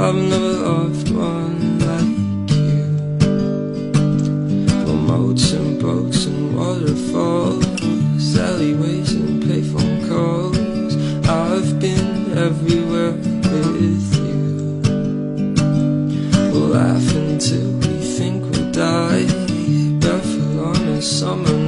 I've never loved one like you. Well, moats and boats and waterfalls, alleyways and payphone calls. I've been everywhere with you. We'll laugh until we think we'll die, barefoot on a summer